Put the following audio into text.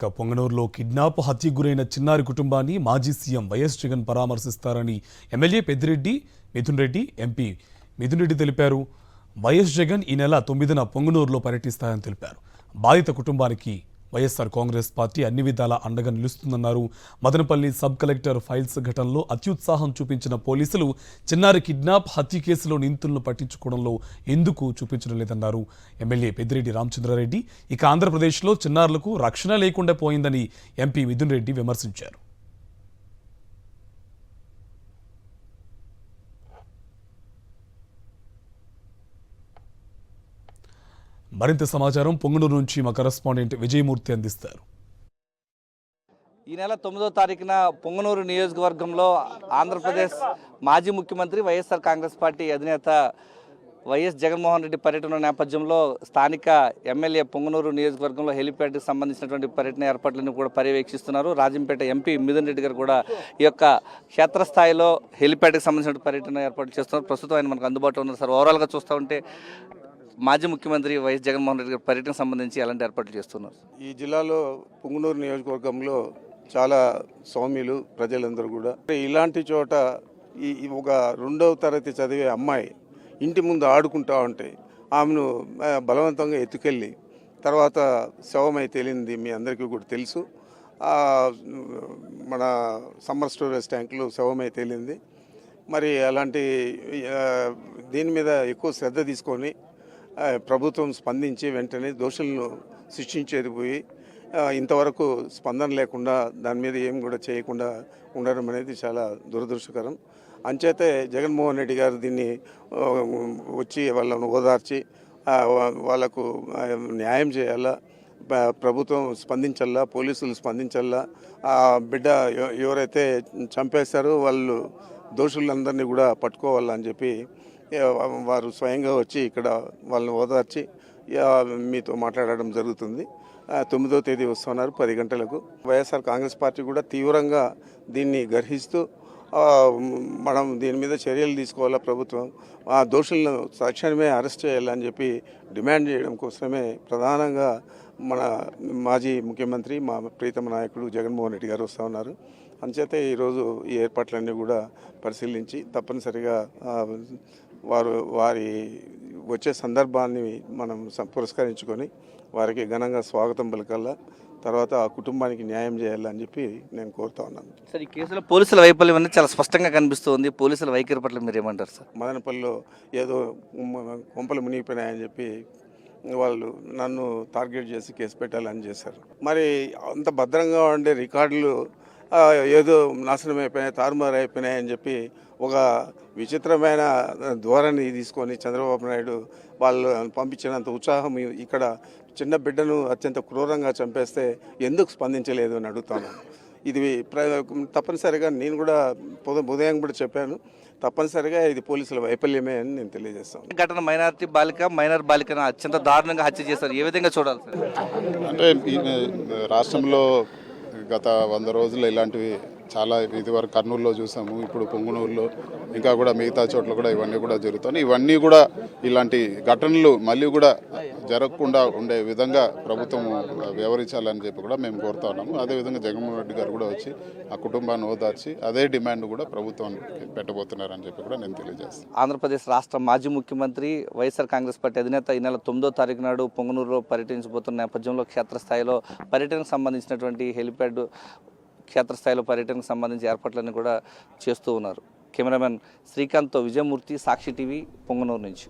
పొంగనూరులో kidnap హత్యకు గురైన చిన్నారి కుటుంబాన్ని మాజీ సీఎం వైఎస్ జగన్ పరామర్శిస్తారని ఎమ్మెల్యే పెద్దిరెడ్డి మిథున్ రెడ్డి ఎంపీ మిథున్ రెడ్డి తెలిపారు. వైఎస్ జగన్ ఈ నెల 9న పొంగనూరులో పర్యటిస్తారని తెలిపారు. బాధిత కుటుంబానికి వైఎస్ఆర్ కాంగ్రెస్ పార్టీ అన్ని విధాలా అండగా నిలుస్తుందన్నారు. మదనపల్లి సబ్ కలెక్టర్ ఫైల్స్ ఘటనలో అత్యుత్సాహం చూపించిన పోలీసులు చిన్నారి కిడ్నాప్ హత్య కేసులో నిందితులను పట్టించుకోవడంలో ఎందుకు చూపించడం లేదన్నారు ఎమ్మెల్యే పెద్దిరెడ్డి రామచంద్రారెడ్డి. ఇక ఆంధ్రప్రదేశ్లో చిన్నారులకు రక్షణ లేకుండా పోయిందని ఎంపీ మిథున్ రెడ్డి విమర్శించారు. మరింత సమాచారం పొంగనూరు నుంచి మా కరెస్పాండెంట్ విజయమూర్తి అందిస్తారు. ఈ నెల 9వ తారీఖున పొంగనూరు నియోజకవర్గంలో ఆంధ్రప్రదేశ్ మాజీ ముఖ్యమంత్రి వైఎస్ఆర్ కాంగ్రెస్ పార్టీ అధినేత వైఎస్ జగన్మోహన్ రెడ్డి పర్యటన నేపథ్యంలో స్థానిక ఎమ్మెల్యే పొంగనూరు నియోజకవర్గంలో హెలిప్యాడ్కి సంబంధించినటువంటి పర్యటన ఏర్పాట్లను కూడా పర్యవేక్షిస్తున్నారు. రాజంపేట ఎంపీ మిథున్ రెడ్డి గారు కూడా ఈ యొక్క క్షేత్రస్థాయిలో హెలిప్యాడ్కి సంబంధించిన పర్యటన ఏర్పాటు చేస్తున్నారు. ప్రస్తుతం ఆయన మనకు అందుబాటులో ఉన్నారు. సార్, ఓవరాల్గా చూస్తూ ఉంటే మాజీ ముఖ్యమంత్రి వైఎస్ జగన్మోహన్ రెడ్డి గారి పర్యటనకు సంబంధించి ఎలాంటి ఏర్పాట్లు చేస్తున్నారు? ఈ జిల్లాలో పొంగనూరు నియోజకవర్గంలో చాలా సౌమ్యులు ప్రజలందరూ కూడా ఇలాంటి చోట ఒక 2వ తరగతి చదివే అమ్మాయి ఇంటి ముందు ఆడుకుంటా ఉంటే ఆమెను బలవంతంగా ఎత్తుకెళ్ళి తర్వాత శవమై తేలింది మీ అందరికీ కూడా తెలుసు. మన సమ్మర్ స్టోరేజ్ ట్యాంకులో శవమై తేలింది. మరి అలాంటి దీని మీద ఎక్కువ శ్రద్ధ తీసుకొని ప్రభుత్వం స్పందించి వెంటనే దోషులను శిక్షించేది పోయి ఇంతవరకు స్పందన లేకుండా దాని మీద ఏం కూడా చేయకుండా ఉండడం అనేది చాలా దురదృష్టకరం. అంచేతే జగన్మోహన్ రెడ్డి గారు దీన్ని వచ్చి వాళ్ళను ఓదార్చి వాళ్ళకు న్యాయం చేయాలా, ప్రభుత్వం స్పందించాలా, పోలీసులు స్పందించాలా. ఆ బిడ్డ ఎవరైతే చంపేస్తారో వాళ్ళు దోషులందరినీ కూడా పట్టుకోవాలని చెప్పి వారు స్వయంగా వచ్చి ఇక్కడ వాళ్ళని ఓదార్చి మీతో మాట్లాడడం జరుగుతుంది. 9వ తేదీ వస్తున్నారు 10 గంటలకు. వైఎస్ఆర్ కాంగ్రెస్ పార్టీ కూడా తీవ్రంగా దీన్ని గర్హిస్తూ మనం దీని మీద చర్యలు తీసుకోవాలా, ప్రభుత్వం ఆ దోషులను తక్షణమే అరెస్ట్ చేయాలని చెప్పి డిమాండ్ చేయడం కోసమే ప్రధానంగా మన మాజీ ముఖ్యమంత్రి మా ప్రీతమ నాయకుడు జగన్మోహన్ రెడ్డి గారు వస్తూ ఉన్నారు. అంచేతే ఈరోజు ఈ ఏర్పాట్లన్నీ కూడా పరిశీలించి తప్పనిసరిగా వారి వచ్చే సందర్భాన్ని మనం పురస్కరించుకొని వారికి ఘనంగా స్వాగతం పలకాల, తర్వాత ఆ కుటుంబానికి న్యాయం చేయాలని చెప్పి నేను కోరుతా ఉన్నాను. సార్, ఈ కేసులో పోలీసుల వైఫల్యం అనేది చాలా స్పష్టంగా కనిపిస్తుంది. పోలీసుల వైఖరి పట్ల మీరు ఏమంటారు సార్? మదనపల్లిలో ఏదో కొంపలు మునిగిపోయినాయని చెప్పి వాళ్ళు నన్ను టార్గెట్ చేసి కేసు పెట్టాలని చేశారు. మరి అంత భద్రంగా ఉండే రికార్డులు ఏదో నాశనం అయిపోయినాయి, తారుమారు అయిపోయినాయని చెప్పి ఒక విచిత్రమైన ధోరణి తీసుకొని చంద్రబాబు నాయుడు వాళ్ళు పంపించినంత ఉత్సాహం ఇక్కడ చిన్న బిడ్డను అత్యంత క్రూరంగా చంపేస్తే ఎందుకు స్పందించలేదు అని అడుగుతాను. ఇది తప్పనిసరిగా నేను కూడా ఉదయం కూడా చెప్పాను, తప్పనిసరిగా ఇది పోలీసుల వైఫల్యమే అని నేను తెలియజేస్తాను. ఘటన మైనర్ బాలికను అత్యంత దారుణంగా హత్య చేశారు. ఏ విధంగా చూడాలి సార్? అంటే రాష్ట్రంలో గత 100 రోజులు ఇలాంటివి చాలా ఇదివరకు కర్నూలులో చూసాము, ఇప్పుడు పొంగనూరులో ఇంకా కూడా మిగతా చోట్ల కూడా ఇవన్నీ కూడా జరుగుతాయి. ఇవన్నీ కూడా ఇలాంటి ఘటనలు మళ్ళీ కూడా జరగకుండా ఉండే విధంగా ప్రభుత్వం వ్యవహరించాలని చెప్పి కూడా మేము కోరుతా ఉన్నాము. అదేవిధంగా జగన్మోహన్ రెడ్డి గారు కూడా వచ్చి ఆ కుటుంబాన్ని ఓదార్చి అదే డిమాండ్ కూడా ప్రభుత్వానికి పెట్టబోతున్నారని చెప్పి కూడా నేను తెలియజేస్తాను. ఆంధ్రప్రదేశ్ రాష్ట్ర మాజీ ముఖ్యమంత్రి వైఎస్ఆర్ కాంగ్రెస్ పార్టీ అధినేత ఈ నెల 9వ తారీఖు నాడు పొంగనూరులో పర్యటించబోతున్న నేపథ్యంలో క్షేత్రస్థాయిలో పర్యటనకు సంబంధించినటువంటి హెలిప్యాడ్ క్షేత్రస్థాయిలో పర్యటనకు సంబంధించి ఏర్పాట్లన్నీ కూడా చేస్తూ ఉన్నారు. కెమెరామెన్ శ్రీకాంత్తో విజయమూర్తి, సాక్షి టీవీ, పొంగనూరు నుంచి.